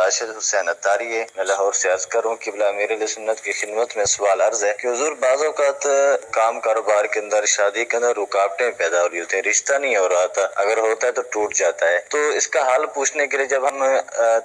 راشد حسین اتاری ہے، میں لاہور سے عرض کروں کہ بلا امیر اہل سنت کی خدمت میں سوال عرض ہے کہ حضور بعض اوقات کام کاروبار کے اندر، شادی کے اندر رکاوٹیں پیدا ہو رہی ہوتی ہیں، رشتہ نہیں ہو رہا تھا، اگر ہوتا ہے تو ٹوٹ جاتا ہے، تو اس کا حل پوچھنے کے لیے جب ہم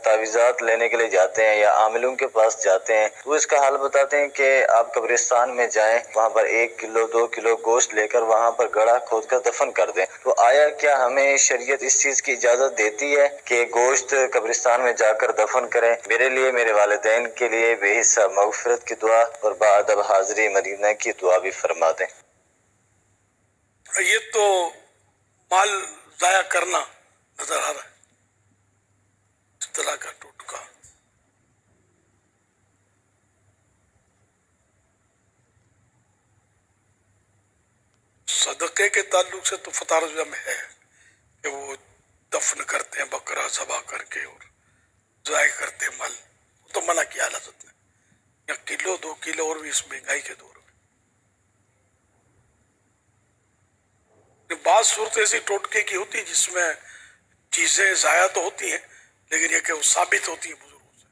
تعویذات لینے کے لیے جاتے ہیں یا عاملوں کے پاس جاتے ہیں تو اس کا حل بتاتے ہیں کہ آپ قبرستان میں جائیں، وہاں پر 1 کلو 2 کلو گوشت لے کر وہاں پر گڑھا کھود کر دفن کر دیں۔ تو آیا کیا ہمیں شریعت اس چیز کی اجازت دیتی ہے کہ گوشت قبرستان میں جا کر دفن کریں؟ میرے لیے، میرے والدین کے لیے بے حصہ مغفرت کی دعا اور بادب حاضری مدینہ کی دعا بھی فرما دیں۔ یہ تو مال ضائع کرنا نظر آ رہا ہے، اس طرح کا ٹوٹکا۔ صدقے کے تعلق سے تو فطار میں ہے کہ وہ دفن کرتے ہیں بکرا ذبح کر کے اور ضائع کرتے ہیں مال، وہ تو منع کیا حضرت نے، یا کلو 2 کلو، اور بھی اس مہنگائی کے دور میں۔ بعض صورت ایسی ٹوٹکے کی ہوتی ہے جس میں چیزیں ضائع تو ہوتی ہیں لیکن یہ کہ وہ ثابت ہوتی ہیں بزرگوں سے،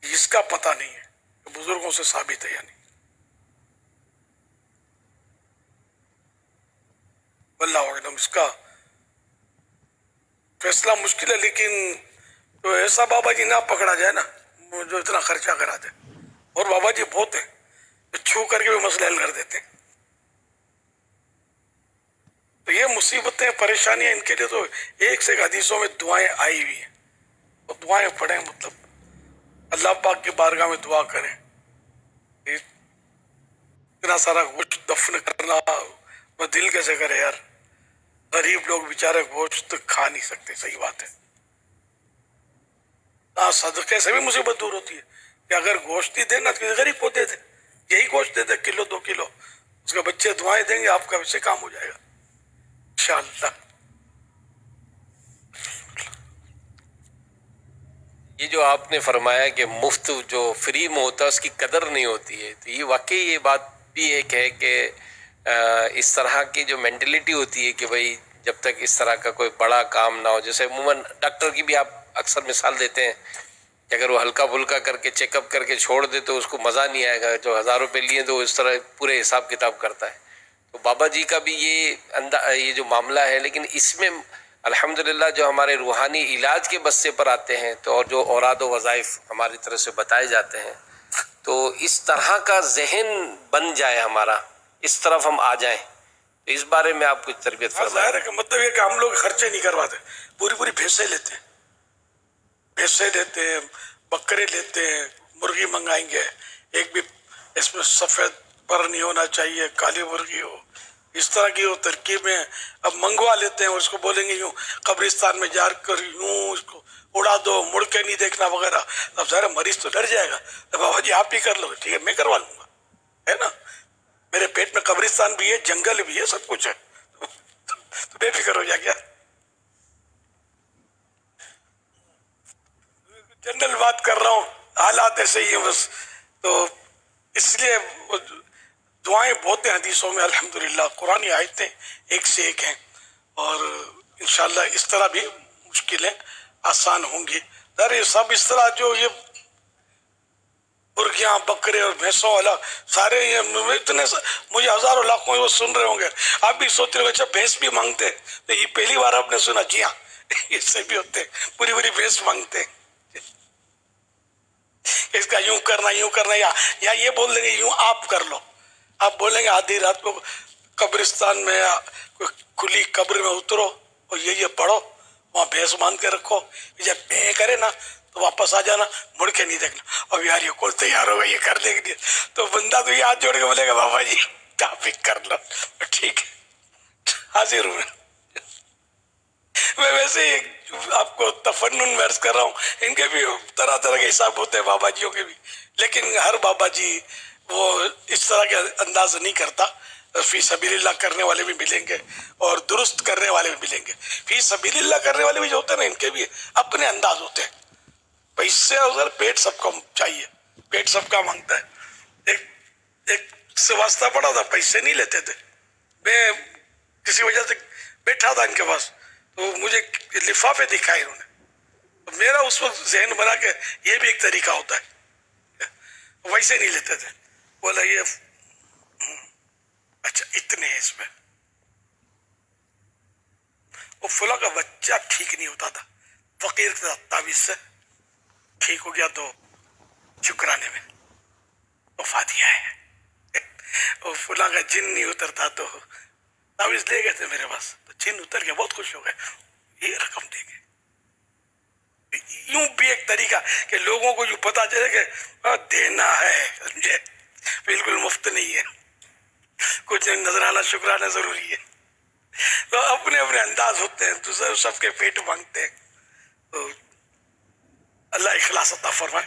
اس کا پتہ نہیں ہے کہ بزرگوں سے ثابت ہے یا نہیں۔ واللہ اعلم، اس کا فیصلہ مشکل ہے، لیکن تو ایسا بابا جی نہ پکڑا جائے نا جو اتنا خرچہ کرا دے، اور بابا جی بہت ہیں جو چھو کر کے بھی مسئلہ حل کر دیتے ہیں۔ تو یہ مصیبتیں پریشانیاں ان کے لیے تو ایک سے ایک حدیثوں میں دعائیں آئی ہوئی ہیں، تو دعائیں پڑھیں، مطلب اللہ پاک کی بارگاہ میں دعا کریں۔ اتنا سارا گوشت دفن کرنا وہ دل کیسے کرے یار، غریب لوگ بیچارے گوشت کھا نہیں سکتے، صحیح بات ہے۔ صدقے سے بھی مصیبت دور ہوتی ہے کہ اگر گوشت ہی دینا تو غریب کو دے دے، یہی گوشت دے دے کلو 2 کلو، اس کے بچے دعائیں دیں گے، آپ کا ویسے کام ہو جائے گا انشاءاللہ۔ یہ جو آپ نے فرمایا کہ مفت جو فری میں ہوتا ہے اس کی قدر نہیں ہوتی ہے، تو یہ واقعی یہ بات بھی ایک ہے کہ اس طرح کی جو مینٹلٹی ہوتی ہے کہ بھائی جب تک اس طرح کا کوئی بڑا کام نہ ہو، جیسے عموماً ڈاکٹر کی بھی آپ اکثر مثال دیتے ہیں کہ اگر وہ ہلکا پھلکا کر کے چیک اپ کر کے چھوڑ دے تو اس کو مزہ نہیں آئے گا، جو 1000 روپے لیے تو اس طرح پورے حساب کتاب کرتا ہے۔ تو بابا جی کا بھی یہ جو معاملہ ہے، لیکن اس میں الحمدللہ جو ہمارے روحانی علاج کے بستے پر آتے ہیں تو اور جو اوراد و وظائف ہماری طرف سے بتائے جاتے ہیں، تو اس طرح کا ذہن بن جائے ہمارا، اس طرف ہم آ جائیں، تو اس بارے میں آپ کچھ تربیت فرمائیں۔ ظاہر ہے کہ مطلب یہ کہ ہم لوگ خرچے نہیں کرواتے، پوری بھینسیں لیتے ہیں، بھینسیں لیتے ہیں، بکرے لیتے ہیں، مرغی منگائیں گے، ایک بھی اس میں سفید پر نہیں ہونا چاہیے، کالی مرغی ہو، اس طرح کی وہ ترکیبیں اب منگوا لیتے ہیں، اور اس کو بولیں گے یوں قبرستان میں جا کر یوں اس کو اڑا دو، مڑ کے نہیں دیکھنا وغیرہ۔ اب ظاہر مریض تو ڈر جائے گا، بابا جی آپ ہی کر لو، ٹھیک ہے میں کروا لوں گا، ہے نا، میرے پیٹ میں قبرستان بھی ہے، جنگل بھی ہے، سب کچھ ہے، تو بے فکر ہو جا گیا۔ جنرل بات کر رہا ہوں، حالات ایسے ہی ہیں بس، تو اس لیے دعائیں بہت ہیں حدیثوں میں الحمدللہ، قرآنی آیتیں ایک سے ایک ہیں، اور انشاءاللہ اس طرح بھی مشکلیں آسان ہوں گی۔ ذرا یہ سب اس طرح جو یہ مرغیاں بکرے اور بھینسوں والا سارے یہ اتنے مجھے ہزاروں لاکھوں وہ سن رہے ہوں گے، آپ بھی سوچ رہے ہو اچھا بھینس بھی مانگتے، تو یہ پہلی بار آپ نے سنا؟ جی ہاں اس سے بھی ہوتے، پوری بھینس مانگتے، اس کا یوں کرنا یا یہ بول دیں گے یوں آپ کر لو، آپ بولیں گے آدھی رات کو قبرستان میں یا کوئی کھلی قبر میں اترو اور یہ پڑھو، وہاں بھینس باندھ کے رکھو، جب بے کرے نا تو واپس آ جانا، مڑ کے نہیں دیکھنا، اب یار یہ کول تیار ہوگا یہ کر دے گی، تو بندہ تو یہ ہاتھ جوڑ کے بولے گا بابا جی آپ ہی کر لو، ٹھیک ہے حاضر ہوں میں ویسے ہی آپ کو تفنن میں عرض کر رہا ہوں، ان کے بھی طرح کے حساب ہوتے ہیں بابا جیوں کے بھی، لیکن ہر بابا جی وہ اس طرح کے انداز نہیں کرتا، فی سبیل اللہ کرنے والے بھی ملیں گے اور درست کرنے والے بھی ملیں گے۔ فی سبیل اللہ کرنے والے بھی جو ہوتے ہیں نا، ان کے بھی اپنے انداز ہوتے ہیں، پیسے ادھر پیٹ سب کو چاہیے، پیٹ سب کا مانگتا ہے۔ ایک سے واسطہ پڑا تھا، پیسے نہیں لیتے تھے، میں کسی وجہ سے بیٹھا تھا ان کے پاس، تو مجھے لفافے دکھائے انہوں نے، میرا اس وقت ذہن بنا کہ یہ بھی ایک طریقہ ہوتا ہے، ویسے نہیں لیتے تھے. بولا یہ اچھا اتنے ہیں اس میں. وہ فلاں کا بچہ ٹھیک نہیں ہوتا تھا، فقیر تھا، تعویذ سے ٹھیک ہو گیا تو شکرانے میں وفا دیا ہے. وہ فلاں کا جن نہیں اترتا تو تعویذ لے گئے تھے میرے پاس، تو جن اتر گیا، بہت خوش ہو گئے، یہ رقم دے گئے. یوں بھی ایک طریقہ کہ لوگوں کو یوں پتا چلے کہ دینا ہے، سمجھے، بالکل مفت نہیں ہے، کچھ نذرانہ شکرانہ ضروری ہے. تو اپنے اپنے انداز ہوتے ہیں، تو سب کے پیٹ مانگتے ہیں. تو اللہ اخلاص عطا فرمائے.